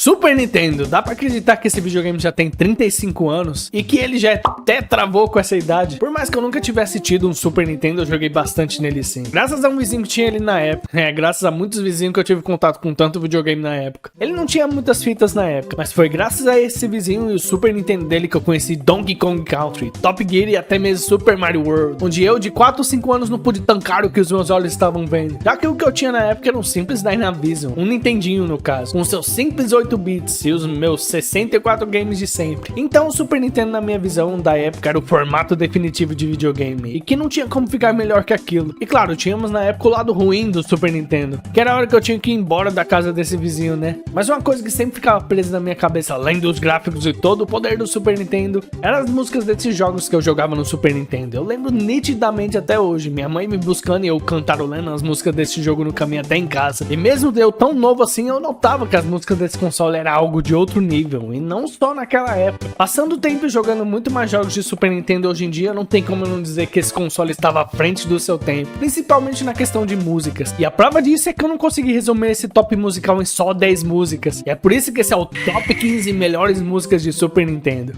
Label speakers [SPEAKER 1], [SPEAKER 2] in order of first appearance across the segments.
[SPEAKER 1] Super Nintendo, dá pra acreditar que esse videogame já tem 35 anos e que ele já é tetravô com essa idade? Por mais que eu nunca tivesse tido um Super Nintendo, eu joguei bastante nele sim. Graças a um vizinho que tinha ele na época. Graças a muitos vizinhos que eu tive contato com tanto videogame na época. Ele não tinha muitas fitas na época, mas foi graças a esse vizinho e o Super Nintendo dele que eu conheci Donkey Kong Country, Top Gear e até mesmo Super Mario World, onde eu de 4 ou 5 anos não pude tancar o que os meus olhos estavam vendo. Já que o que eu tinha na época era um simples Dynavision, um Nintendinho no caso, com seus simples 8 bits e os meus 64 games de sempre. Então o Super Nintendo na minha visão da época era o formato definitivo de videogame, e que não tinha como ficar melhor que aquilo. E claro, tínhamos na época o lado ruim do Super Nintendo, que era a hora que eu tinha que ir embora da casa desse vizinho, né? Mas uma coisa que sempre ficava presa na minha cabeça, além dos gráficos e todo o poder do Super Nintendo, eram as músicas desses jogos que eu jogava no Super Nintendo. Eu lembro nitidamente até hoje, minha mãe me buscando e eu cantarolando as músicas desse jogo no caminho até em casa. E mesmo eu tão novo assim, eu notava que as músicas desse console era algo de outro nível, e não só naquela época. Passando o tempo e jogando muito mais jogos de Super Nintendo hoje em dia, não tem como eu não dizer que esse console estava à frente do seu tempo, principalmente na questão de músicas. E a prova disso é que eu não consegui resumir esse top musical em só 10 músicas, e é por isso que esse é o top 15 melhores músicas de Super Nintendo.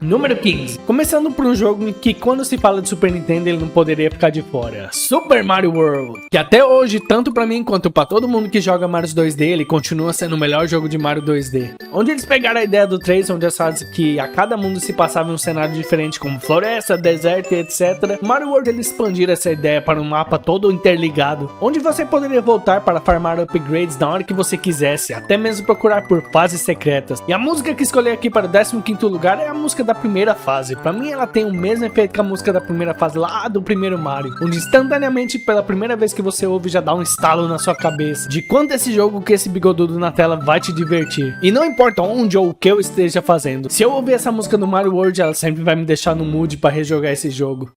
[SPEAKER 1] Número 15. Começando por um jogo em que quando se fala de Super Nintendo ele não poderia ficar de fora. Super Mario World. Que até hoje, tanto pra mim quanto pra todo mundo que joga Mario 2D, ele continua sendo o melhor jogo de Mario 2D. Onde eles pegaram a ideia do 3, onde as fases que a cada mundo se passava em um cenário diferente, como floresta, deserto e etc. Mario World eles expandiram essa ideia para um mapa todo interligado, onde você poderia voltar para farmar upgrades na hora que você quisesse, até mesmo procurar por fases secretas. E a música que escolhi aqui para o 15º lugar é a música da primeira fase. Pra mim ela tem o mesmo efeito que a música da primeira fase lá do primeiro Mario, onde instantaneamente pela primeira vez que você ouve já dá um estalo na sua cabeça de quanto esse jogo que esse bigodudo na tela vai te divertir. E não importa onde ou o que eu esteja fazendo, se eu ouvir essa música do Mario World, ela sempre vai me deixar no mood pra rejogar esse jogo.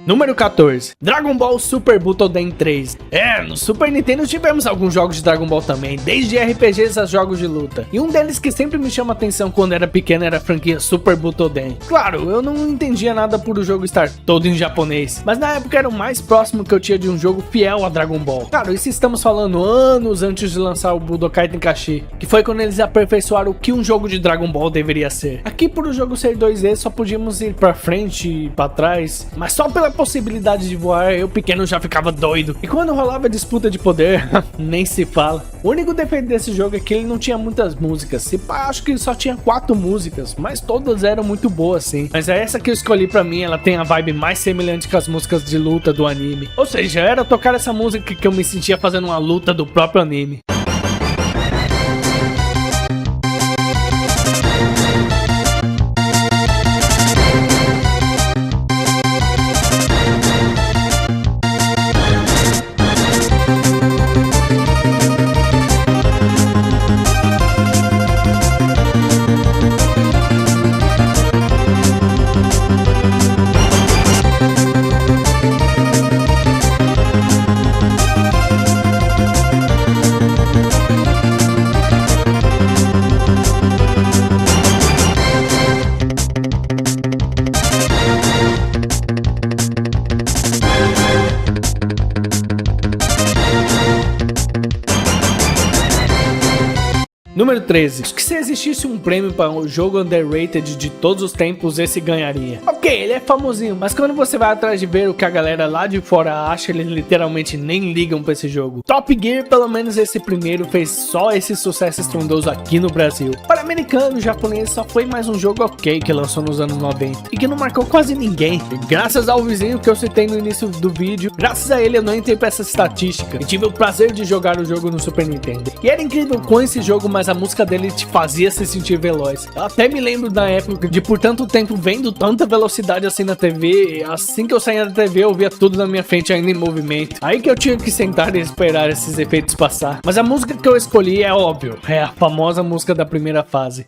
[SPEAKER 1] Número 14. Dragon Ball Super Butoden 3. No Super Nintendo tivemos alguns jogos de Dragon Ball também, desde RPGs a jogos de luta. E um deles que sempre me chama a atenção quando era pequeno era a franquia Super Butoden. Claro, eu não entendia nada por o jogo estar todo em japonês, mas na época era o mais próximo que eu tinha de um jogo fiel a Dragon Ball. Claro, isso estamos falando anos antes de lançar o Budokai Tenkaichi, que foi quando eles aperfeiçoaram o que um jogo de Dragon Ball deveria ser. Aqui por o jogo ser 2D só podíamos ir pra frente e pra trás, mas só pela possibilidade de voar, eu pequeno já ficava doido. E quando rolava disputa de poder, nem se fala. O único defeito desse jogo é que ele não tinha muitas músicas. Se pá, acho que ele só tinha 4 músicas, mas todas eram muito boas sim. Mas é essa que eu escolhi pra mim, ela tem a vibe mais semelhante com as músicas de luta do anime. Ou seja, era tocar essa música que eu me sentia fazendo uma luta do próprio anime. Número 13. Acho que se existisse um prêmio para o jogo underrated de todos os tempos, esse ganharia. Ok, ele é famosinho, mas quando você vai atrás de ver o que a galera lá de fora acha, eles literalmente nem ligam pra esse jogo. Top Gear, pelo menos esse primeiro, fez só esse sucesso estrondoso aqui no Brasil. Para americano e japonês, só foi mais um jogo ok que lançou nos anos 90 e que não marcou quase ninguém. E graças ao vizinho que eu citei no início do vídeo, graças a ele eu não entrei pra essa estatística e tive o prazer de jogar o jogo no Super Nintendo. E era incrível com esse jogo, mas a música dele te fazia se sentir veloz. Eu até me lembro da época de por tanto tempo vendo tanta velocidade assim na TV, assim que eu saía da TV eu via tudo na minha frente ainda em movimento. Aí que eu tinha que sentar e esperar esses efeitos passar. Mas a música que eu escolhi é óbvio, é a famosa música da primeira fase.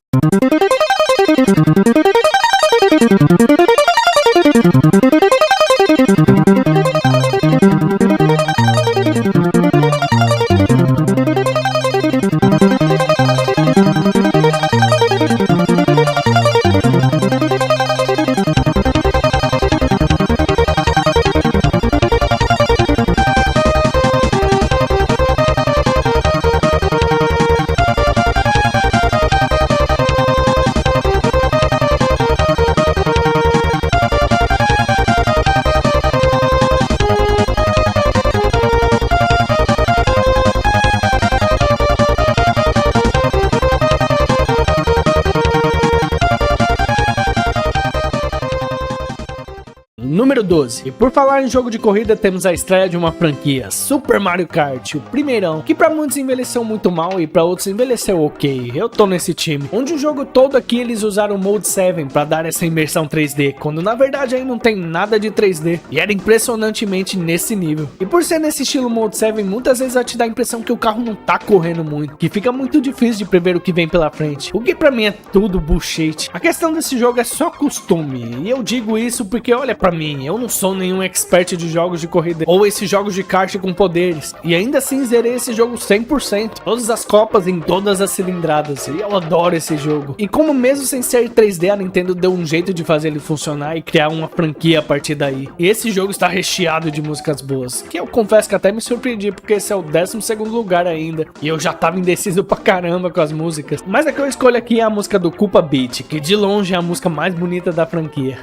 [SPEAKER 1] Número 12. E por falar em jogo de corrida, temos a estreia de uma franquia, Super Mario Kart, o primeirão, que pra muitos envelheceu muito mal e pra outros envelheceu ok. Eu tô nesse time. Onde o jogo todo aqui eles usaram o Mode 7 pra dar essa imersão 3D, quando na verdade aí não tem nada de 3D. E era impressionantemente nesse nível. E por ser nesse estilo Mode 7, muitas vezes vai te dar a impressão que o carro não tá correndo muito, que fica muito difícil de prever o que vem pela frente. O que pra mim é tudo bullshit. A questão desse jogo é só costume. E eu digo isso porque olha pra mim, eu não sou nenhum expert de jogos de corrida ou esses jogos de kart com poderes, e ainda assim zerei esse jogo 100%, todas as copas em todas as cilindradas, e eu adoro esse jogo. E como mesmo sem ser 3D, a Nintendo deu um jeito de fazer ele funcionar e criar uma franquia a partir daí. E esse jogo está recheado de músicas boas, que eu confesso que até me surpreendi, porque esse é o 12º lugar ainda, e eu já tava indeciso pra caramba com as músicas. Mas a que eu escolho aqui é a música do Koopa Beach, que de longe é a música mais bonita da franquia.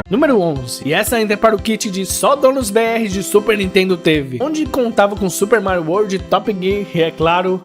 [SPEAKER 1] Número 11, e essa ainda é para o kit de só donos BR de Super Nintendo teve, onde contava com Super Mario World, Top Gear e, é claro,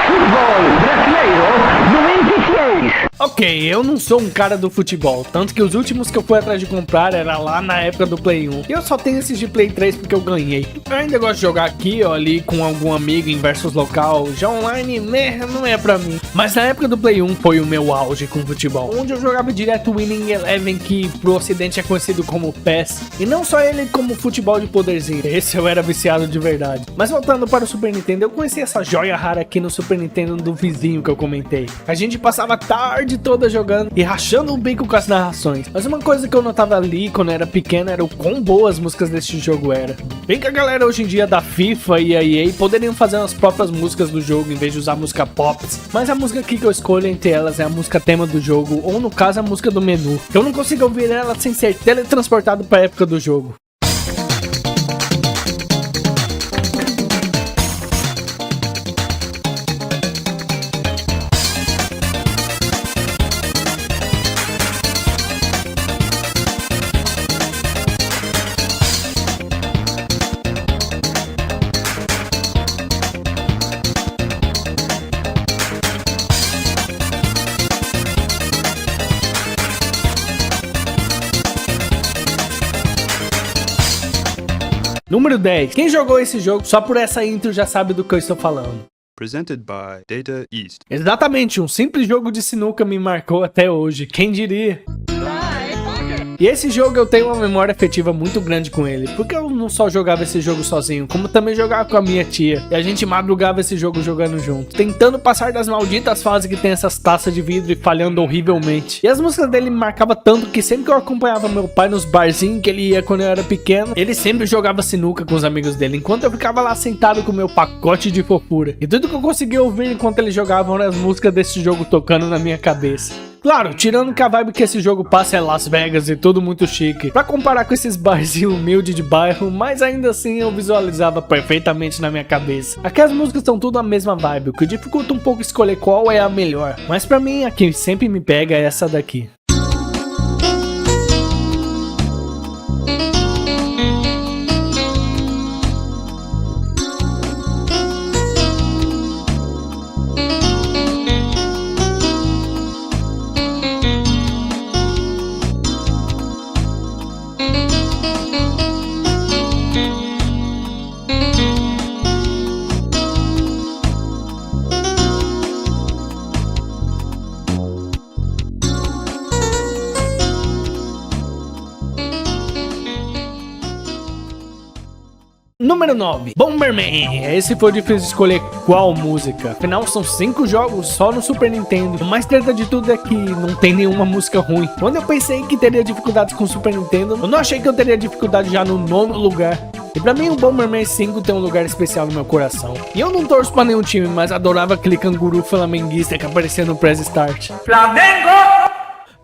[SPEAKER 2] Futebol brasileiro 96.
[SPEAKER 1] Ok, eu não sou um cara do futebol, tanto que os últimos que eu fui atrás de comprar era lá na época do Play 1. E eu só tenho esses de Play 3 porque eu ganhei. Eu ainda gosto de jogar aqui ou ali com algum amigo em versus local, já online, né, não é pra mim. Mas na época do Play 1 foi o meu auge com futebol, onde eu jogava direto o Winning Eleven, que pro ocidente é conhecido como PES. E não só ele como futebol de poderzinho, esse eu era viciado de verdade. Mas voltando para o Super Nintendo, eu conheci essa joia rara aqui no Super Nintendo do vizinho que eu comentei. A gente passava a tarde toda jogando e rachando o bico com as narrações. Mas uma coisa que eu notava ali quando eu era pequeno era o quão boas as músicas deste jogo eram. Bem que a galera hoje em dia da FIFA e a EA poderiam fazer as próprias músicas do jogo em vez de usar música pop. Mas a música aqui que eu escolho entre elas é a música tema do jogo, ou no caso a música do menu. Eu não consigo ouvir ela sem ser teletransportado para a época do jogo. Número 10. Quem jogou esse jogo só por essa intro já sabe do que eu estou falando.
[SPEAKER 3] presented by Data East.
[SPEAKER 1] Exatamente, um simples jogo de sinuca me marcou até hoje, quem diria? E esse jogo eu tenho uma memória afetiva muito grande com ele, porque eu não só jogava esse jogo sozinho, como também jogava com a minha tia, e a gente madrugava esse jogo jogando junto, tentando passar das malditas fases que tem essas taças de vidro e falhando horrivelmente. E as músicas dele me marcavam tanto que sempre que eu acompanhava meu pai nos barzinhos que ele ia quando eu era pequeno, ele sempre jogava sinuca com os amigos dele, enquanto eu ficava lá sentado com meu pacote de fofura. E tudo que eu conseguia ouvir enquanto ele jogava eram as músicas desse jogo tocando na minha cabeça. Claro, tirando que a vibe que esse jogo passa é Las Vegas e tudo muito chique, pra comparar com esses barzinhos humildes de bairro, mas ainda assim eu visualizava perfeitamente na minha cabeça. Aqui as músicas são tudo a mesma vibe, o que dificulta um pouco escolher qual é a melhor, mas pra mim a que sempre me pega é essa daqui. Número 9, Bomberman. Esse foi difícil escolher qual música, afinal são 5 jogos só no Super Nintendo. O mais treta de tudo é que não tem nenhuma música ruim. Quando eu pensei que teria dificuldades com o Super Nintendo, eu não achei que eu teria dificuldade já no 9º lugar. E pra mim o Bomberman 5 tem um lugar especial no meu coração. E eu não torço pra nenhum time, mas adorava aquele canguru flamenguista que aparecia no Press Start. Flamengo!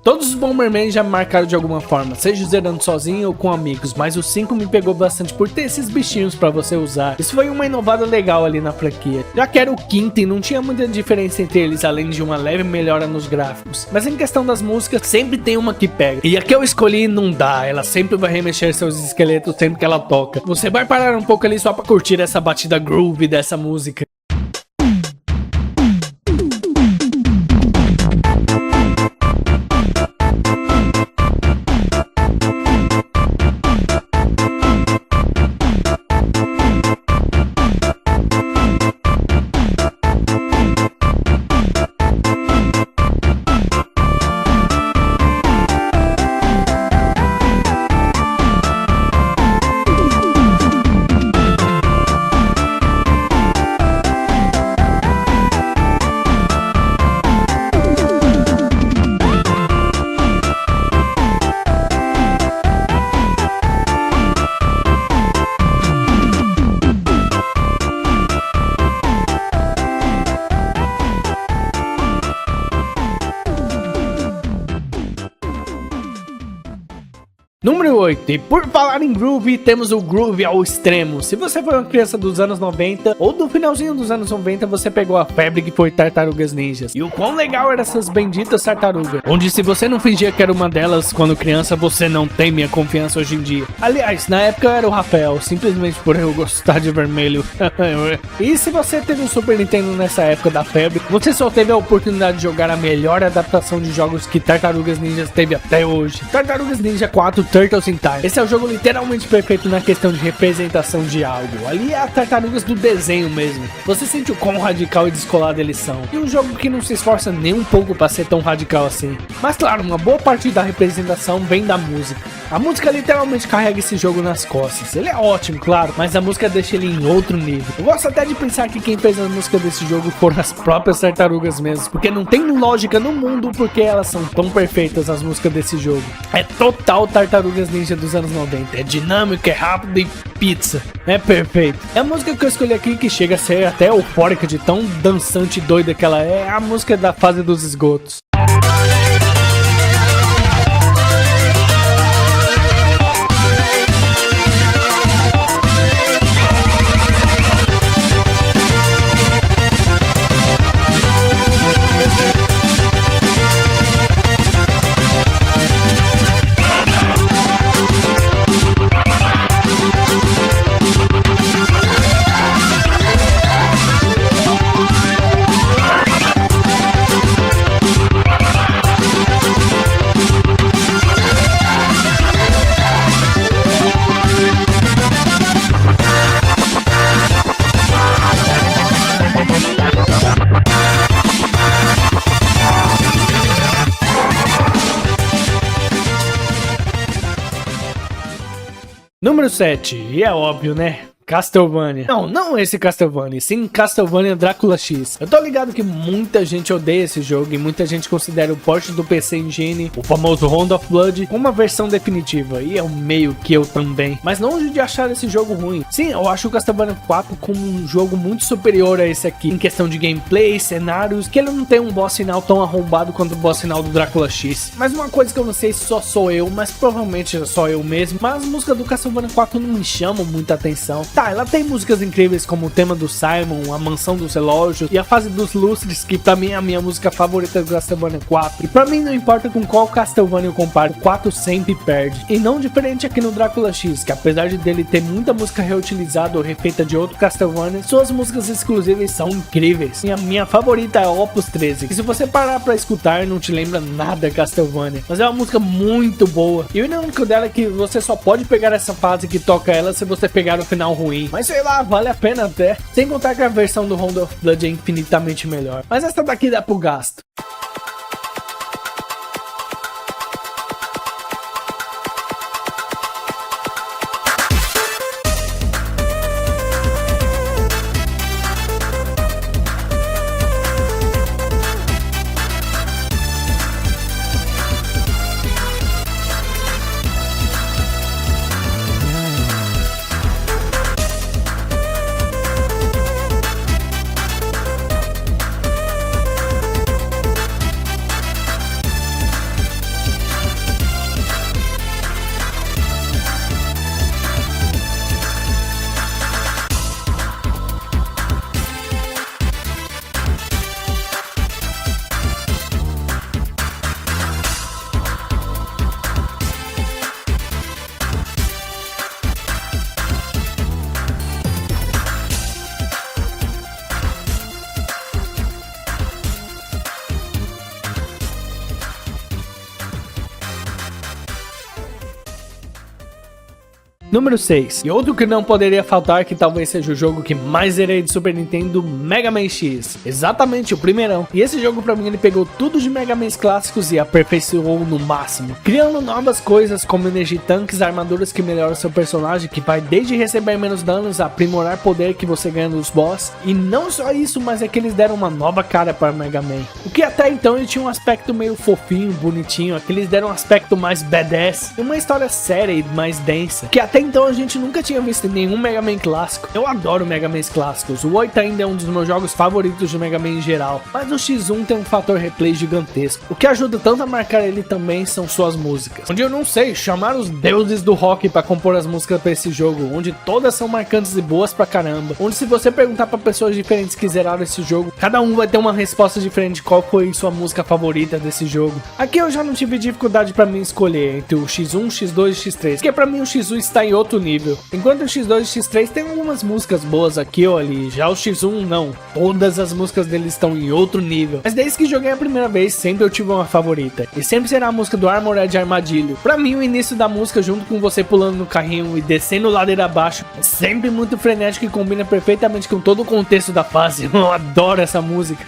[SPEAKER 1] Todos os Bomberman já me marcaram de alguma forma, seja zerando sozinho ou com amigos, mas o 5 me pegou bastante por ter esses bichinhos pra você usar. Isso foi uma inovada legal ali na franquia. Já que era o quinto e não tinha muita diferença entre eles, além de uma leve melhora nos gráficos. Mas em questão das músicas, sempre tem uma que pega. E a que eu escolhi não dá, ela sempre vai remexer seus esqueletos sempre que ela toca. Você vai parar um pouco ali só pra curtir essa batida groove dessa música. Número 8, e por falar em groove, temos o groove ao extremo. Se você foi uma criança dos anos 90 ou do finalzinho dos anos 90, você pegou a febre que foi Tartarugas Ninjas. E o quão legal eram essas benditas tartarugas, onde se você não fingia que era uma delas quando criança, você não tem minha confiança hoje em dia. Aliás, na época eu era o Rafael, simplesmente por eu gostar de vermelho. E se você teve um Super Nintendo nessa época da febre, você só teve a oportunidade de jogar a melhor adaptação de jogos que Tartarugas Ninjas teve até hoje. Tartarugas Ninja 4 Turtles in Time. Esse é o jogo literalmente perfeito na questão de representação de algo. Ali é a tartarugas do desenho mesmo. Você sente o quão radical e descolado eles são. E um jogo que não se esforça nem um pouco pra ser tão radical assim. Mas claro, uma boa parte da representação vem da música. A música literalmente carrega esse jogo nas costas. Ele é ótimo, claro, mas a música deixa ele em outro nível. Eu gosto até de pensar que quem fez a música desse jogo foram as próprias tartarugas mesmo, porque não tem lógica no mundo porque elas são tão perfeitas, as músicas desse jogo. É total Tartarugas Ninja dos anos 90. É dinâmico, é rápido e pizza. É perfeito. É a música que eu escolhi aqui que chega a ser até eufórica de tão dançante e doida que ela é. É a música da fase dos esgotos. Número 7, e é óbvio, né? Castlevania. Não esse Castlevania, sim Castlevania Drácula X. Eu tô ligado que muita gente odeia esse jogo e muita gente considera o port do PC Engine, o famoso Round of Blood, uma versão definitiva, e é o meio que eu também. Mas longe de achar esse jogo ruim. Sim, eu acho o Castlevania 4 como um jogo muito superior a esse aqui, em questão de gameplay, cenários, que ele não tem um boss final tão arrombado quanto o boss final do Drácula X. Mas uma coisa que eu não sei se só sou eu, mas provavelmente é só eu mesmo, mas as músicas do Castlevania 4 não me chamam muita atenção. Tá, ela tem músicas incríveis como o tema do Simon, a mansão dos relógios e a fase dos lustres, que pra mim é a minha música favorita do Castlevania 4. E pra mim não importa com qual Castlevania eu comparo, o 4 sempre perde. E não diferente aqui no Drácula X, que apesar de dele ter muita música reutilizada ou refeita de outro Castlevania, suas músicas exclusivas são incríveis. E a minha favorita é Opus 13, que se você parar pra escutar não te lembra nada Castlevania, mas é uma música muito boa. E o único dela é que você só pode pegar essa fase que toca ela se você pegar o final ruim. Mas sei lá, vale a pena até. Sem contar que a versão do Round of Blood é infinitamente melhor. Mas essa daqui dá pro gasto. Número 6. E outro que não poderia faltar, que talvez seja o jogo que mais zerei de Super Nintendo, Mega Man X. Exatamente, o primeirão. E esse jogo pra mim ele pegou tudo de Mega Mans clássicos e aperfeiçoou no máximo, criando novas coisas como energia tanques, armaduras que melhoram seu personagem, que vai desde receber menos danos a aprimorar poder que você ganha nos boss. E não só isso, mas é que eles deram uma nova cara para Mega Man. O que até então ele tinha um aspecto meio fofinho, bonitinho, aqui eles deram um aspecto mais badass, e uma história séria e mais densa, que até então a gente nunca tinha visto em nenhum Mega Man clássico. Eu adoro Mega Mans clássicos, o 8 ainda é um dos meus jogos favoritos de Mega Man em geral, mas o X1 tem um fator replay gigantesco. O que ajuda tanto a marcar ele também são suas músicas, onde eu não sei, chamar os deuses do rock para compor as músicas para esse jogo, onde todas são marcantes e boas pra caramba, onde se você perguntar para pessoas diferentes que zeraram esse jogo, cada um vai ter uma resposta diferente de qual foi sua música favorita desse jogo. Aqui eu já não tive dificuldade para mim escolher entre o X1, X2 e X3, porque pra mim o X1 está em outro nível, enquanto o X2 e X3 tem algumas músicas boas aqui ou ali, já o X1 não, todas as músicas dele estão em outro nível, mas desde que joguei a primeira vez, sempre eu tive uma favorita, e sempre será a música do Armored Armadillo. Pra mim o início da música junto com você pulando no carrinho e descendo ladeira abaixo, é sempre muito frenético e combina perfeitamente com todo o contexto da fase. Eu adoro essa música.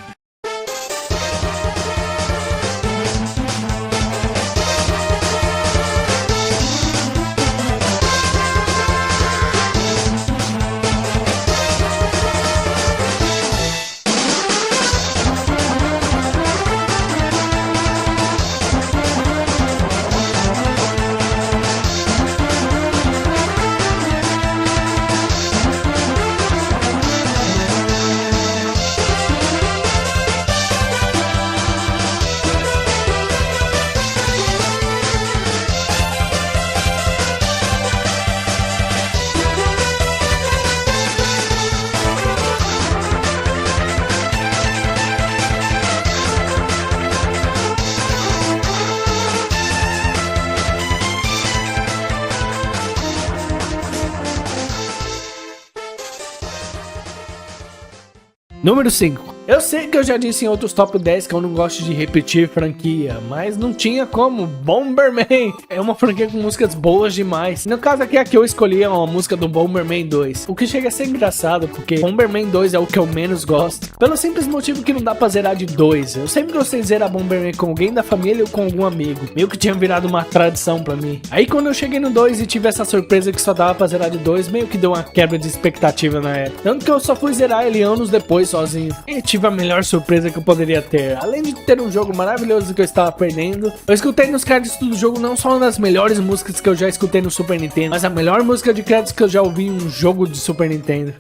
[SPEAKER 1] Número 5. Eu sei que eu já disse em outros top 10 que eu não gosto de repetir franquia, mas não tinha como. Bomberman é uma franquia com músicas boas demais. No caso aqui, a que eu escolhi é uma música do Bomberman 2, o que chega a ser engraçado, porque Bomberman 2 é o que eu menos gosto, pelo simples motivo que não dá pra zerar de 2. Eu sempre gostei de zerar Bomberman com alguém da família ou com algum amigo, meio que tinha virado uma tradição pra mim. Aí quando eu cheguei no 2 e tive essa surpresa que só dava pra zerar de 2, meio que deu uma quebra de expectativa na época. Tanto que eu só fui zerar ele anos depois sozinho. E tive a melhor surpresa que eu poderia ter. Além de ter um jogo maravilhoso que eu estava perdendo, eu escutei nos créditos do jogo não só uma das melhores músicas que eu já escutei no Super Nintendo, mas a melhor música de créditos que eu já ouvi em um jogo de Super Nintendo.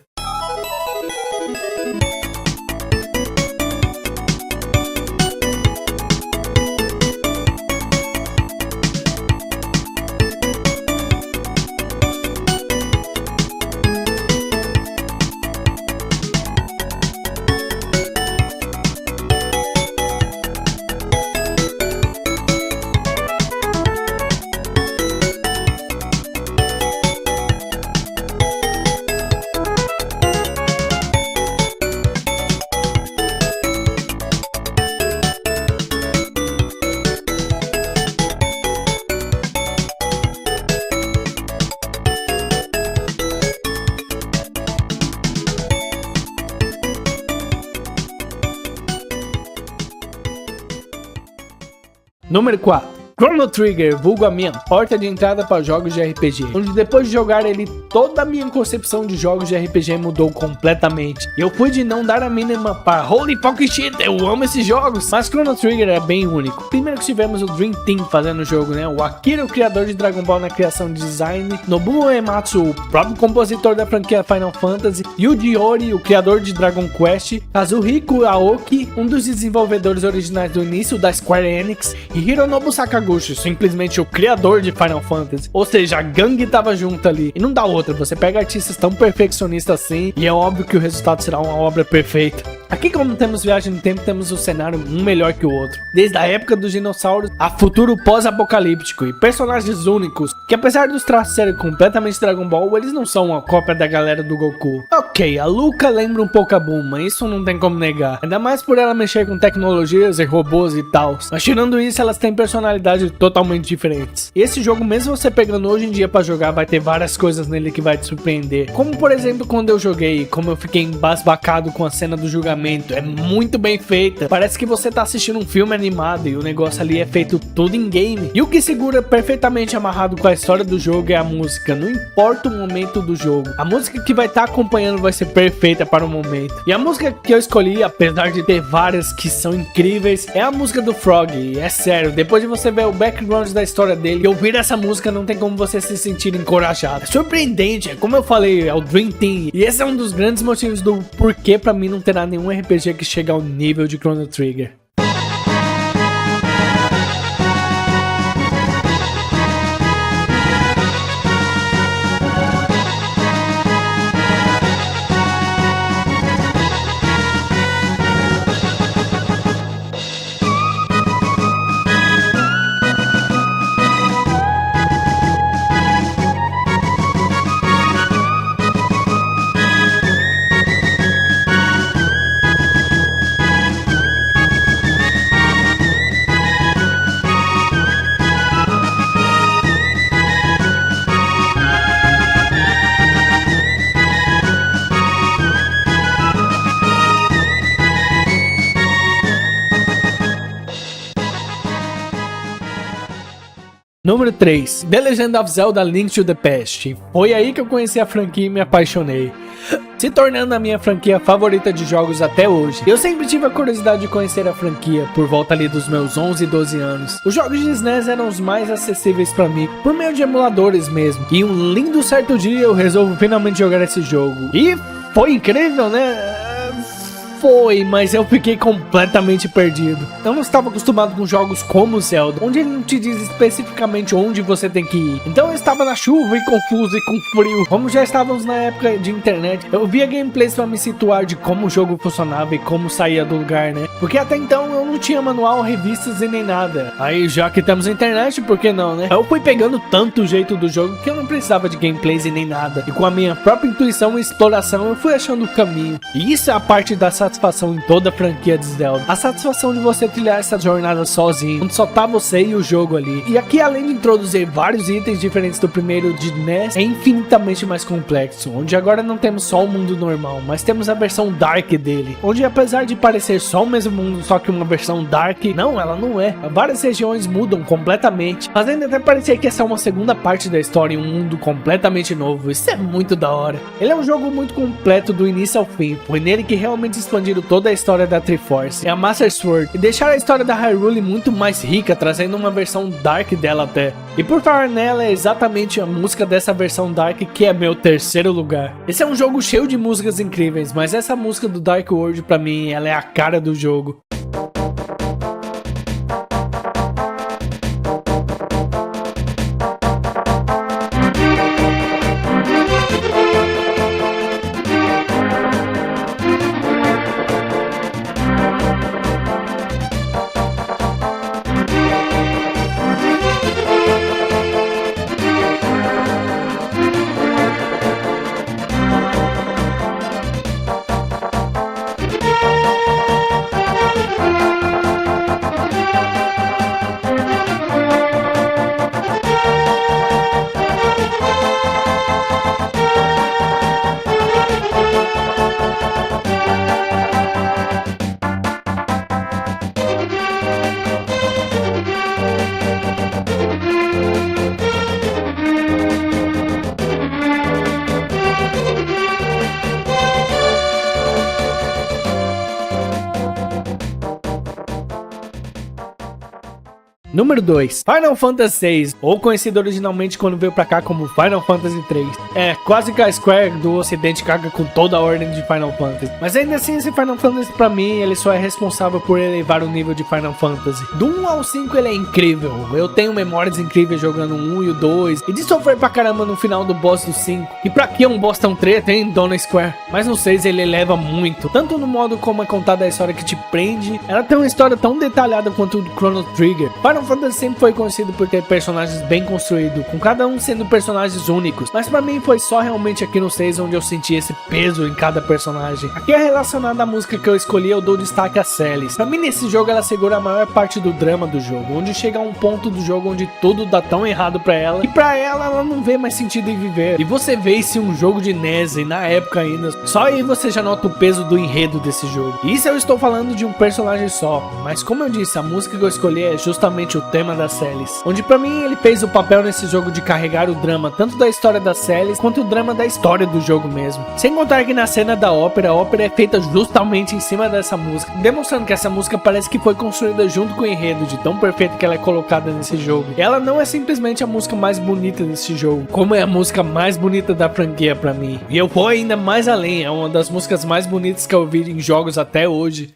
[SPEAKER 1] Número 4. Chrono Trigger, vulgo a minha porta de entrada para jogos de RPG, onde depois de jogar ele, toda a minha concepção de jogos de RPG mudou completamente. E eu fui de não dar a mínima para holy fucking shit, eu amo esses jogos, mas Chrono Trigger é bem único. Primeiro que tivemos o Dream Team fazendo o jogo, né? O Akira, o criador de Dragon Ball na criação de design, Nobuo Uematsu, o próprio compositor da franquia Final Fantasy, Yuji Horii, o criador de Dragon Quest, Kazuhiko Aoki, um dos desenvolvedores originais do início da Square Enix, e Hironobu Sakaguchi, simplesmente o criador de Final Fantasy. Ou seja, a gangue tava junto ali. E não dá outra, você pega artistas tão perfeccionistas assim, e é óbvio que o resultado será uma obra perfeita. Aqui, como temos viagem no tempo, temos o cenário um melhor que o outro. Desde a época dos dinossauros a futuro pós-apocalíptico e personagens únicos, que apesar dos traços serem completamente Dragon Ball, eles não são uma cópia da galera do Goku. Ok, a Luca lembra um pouco a Bulma, isso não tem como negar. Ainda mais por ela mexer com tecnologias e robôs e tal. Mas tirando isso, elas têm personalidades totalmente diferentes. E esse jogo, mesmo você pegando hoje em dia pra jogar, vai ter várias coisas nele que vai te surpreender. Como por exemplo, quando eu joguei, como eu fiquei embasbacado com a cena do julgamento. É muito bem feita. Parece que você tá assistindo um filme animado e o negócio ali é feito tudo em game. E o que segura perfeitamente amarrado com a história do jogo é a música. Não importa o momento do jogo, a música que vai estar acompanhando vai ser perfeita para o momento. E a música que eu escolhi, apesar de ter várias que são incríveis, é a música do Frog. E é sério, depois de você ver o background da história dele e ouvir essa música, não tem como você se sentir encorajado. É surpreendente, é como eu falei, é o Dream Team. E esse é um dos grandes motivos do porquê pra mim não terá nenhum RPG que chega ao nível de Chrono Trigger. Número 3. The Legend of Zelda Link to the Past. Foi aí que eu conheci a franquia e me apaixonei, se tornando a minha franquia favorita de jogos até hoje. Eu sempre tive a curiosidade de conhecer a franquia, por volta ali dos meus 11 e 12 anos. Os jogos de SNES eram os mais acessíveis pra mim, por meio de emuladores mesmo. E um lindo certo dia eu resolvo finalmente jogar esse jogo. E foi incrível, né? Foi, mas eu fiquei completamente perdido. Eu não estava acostumado com jogos como Zelda, onde ele não te diz especificamente onde você tem que ir. Então eu estava na chuva e confuso e com frio. Como já estávamos na época de internet, eu via gameplays para me situar de como o jogo funcionava e como saía do lugar, né? Porque até então eu não tinha manual, revistas e nem nada. Aí já que temos internet, por que não, né? Eu fui pegando tanto o jeito do jogo que eu não precisava de gameplays e nem nada. E com a minha própria intuição e exploração eu fui achando o caminho. E isso é a parte da satisfação satisfação em toda a franquia de Zelda. A satisfação de você trilhar essa jornada sozinho, onde só tá você e o jogo ali. E aqui, além de introduzir vários itens diferentes do primeiro de NES, é infinitamente mais complexo, onde agora não temos só o mundo normal, mas temos a versão Dark dele, onde apesar de parecer só o mesmo mundo, só que uma versão Dark, não, ela não é. Várias regiões mudam completamente, fazendo até parecer que essa é uma segunda parte da história em um mundo completamente novo. Isso é muito da hora. Ele é um jogo muito completo do início ao fim, foi nele que realmente expandiram toda a história da Triforce e a Master Sword, e deixaram a história da Hyrule muito mais rica, trazendo uma versão Dark dela até. E por falar nela, é exatamente a música dessa versão Dark que é meu terceiro lugar. Esse é um jogo cheio de músicas incríveis, mas essa música do Dark World pra mim, ela é a cara do jogo. Número 2, Final Fantasy VI, ou conhecido originalmente quando veio pra cá como Final Fantasy 3. É, quase que a Square do ocidente caga com toda a ordem de Final Fantasy. Mas ainda assim, esse Final Fantasy pra mim, ele só é responsável por elevar o nível de Final Fantasy. Do 1 ao 5 ele é incrível, eu tenho memórias incríveis jogando o 1 e o 2, e de sofrer pra caramba no final do boss do 5. E pra que um boss tão treta, hein, Dona Square? Mas no 6 ele eleva muito, tanto no modo como é contada a história que te prende, ela tem uma história tão detalhada quanto o do Chrono Trigger. Final Fantasy sempre foi conhecido por ter personagens bem construídos, com cada um sendo personagens únicos, mas pra mim foi só realmente aqui no 6 onde eu senti esse peso em cada personagem. Aqui é relacionado à música que eu escolhi, eu dou destaque a Celes. Pra mim nesse jogo ela segura a maior parte do drama do jogo, onde chega a um ponto do jogo onde tudo dá tão errado pra ela, e pra ela não vê mais sentido em viver. E você vê isso em um jogo de NES, e na época ainda, só aí você já nota o peso do enredo desse jogo. E isso eu estou falando de um personagem só, mas como eu disse, a música que eu escolhi é justamente o tema da Celes, onde pra mim ele fez o papel nesse jogo de carregar o drama, tanto da história da Celes, quanto o drama da história do jogo mesmo. Sem contar que na cena da ópera, a ópera é feita justamente em cima dessa música, demonstrando que essa música parece que foi construída junto com o enredo, de tão perfeito que ela é colocada nesse jogo. E ela não é simplesmente a música mais bonita desse jogo, como é a música mais bonita da franquia pra mim. E eu vou ainda mais além, é uma das músicas mais bonitas que eu vi em jogos até hoje.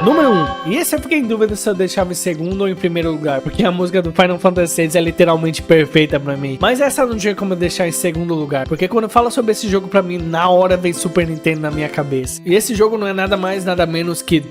[SPEAKER 1] Número 1. E esse eu fiquei em dúvida se eu deixava em segundo ou em primeiro lugar, porque a música do Final Fantasy VI é literalmente perfeita pra mim. Mas essa não tinha como eu deixar em segundo lugar, porque quando eu falo sobre esse jogo pra mim, na hora vem Super Nintendo na minha cabeça. E esse jogo não é nada mais, nada menos que...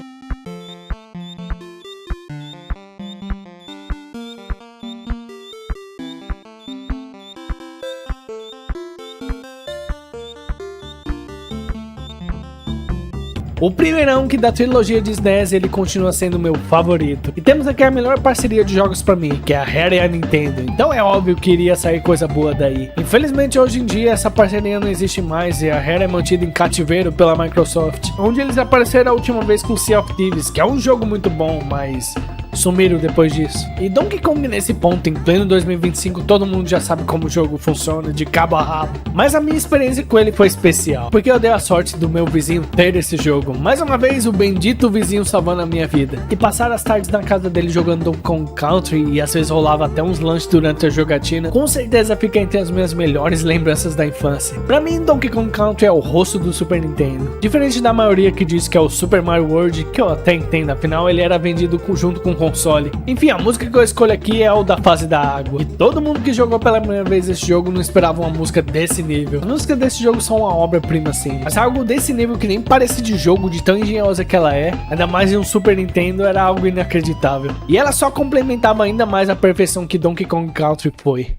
[SPEAKER 1] o primeirão que da trilogia de SNES ele continua sendo o meu favorito. E temos aqui a melhor parceria de jogos pra mim, que é a Rare e a Nintendo. Então é óbvio que iria sair coisa boa daí. Infelizmente hoje em dia essa parceria não existe mais e a Rare é mantida em cativeiro pela Microsoft, onde eles apareceram a última vez com Sea of Thieves, que é um jogo muito bom, mas... sumiram depois disso. E Donkey Kong nesse ponto, em pleno 2025, todo mundo já sabe como o jogo funciona de cabo a rabo. Mas a minha experiência com ele foi especial, porque eu dei a sorte do meu vizinho ter esse jogo. Mais uma vez, o bendito vizinho salvando a minha vida. E passar as tardes na casa dele jogando Donkey Kong Country, e às vezes rolava até uns lanches durante a jogatina, com certeza fica entre as minhas melhores lembranças da infância. Pra mim, Donkey Kong Country é o rosto do Super Nintendo. Diferente da maioria que diz que é o Super Mario World, que eu até entendo, afinal ele era vendido junto com console. Enfim, a música que eu escolho aqui é o da fase da água. E todo mundo que jogou pela primeira vez esse jogo não esperava uma música desse nível. As músicas desse jogo são uma obra-prima assim, mas algo desse nível que nem parece de jogo, de tão engenhosa que ela é, ainda mais em um Super Nintendo, era algo inacreditável. E ela só complementava ainda mais a perfeição que Donkey Kong Country foi.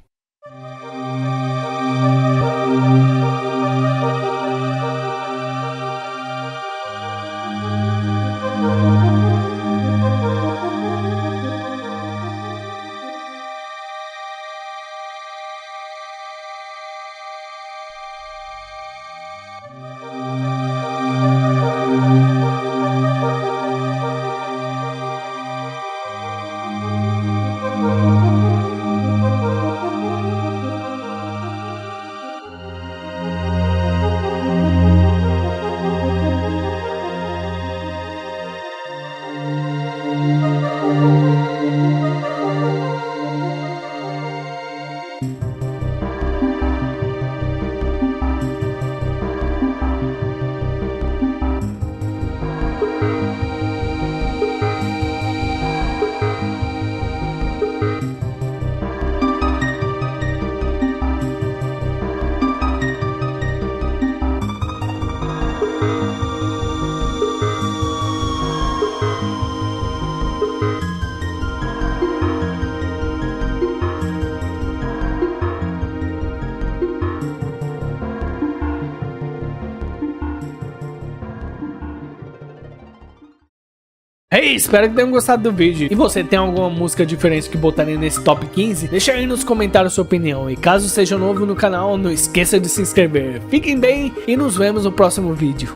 [SPEAKER 1] Hey, espero que tenham gostado do vídeo. E você tem alguma música diferente que botaria nesse top 15? Deixa aí nos comentários sua opinião. E caso seja novo no canal, não esqueça de se inscrever. Fiquem bem e nos vemos no próximo vídeo.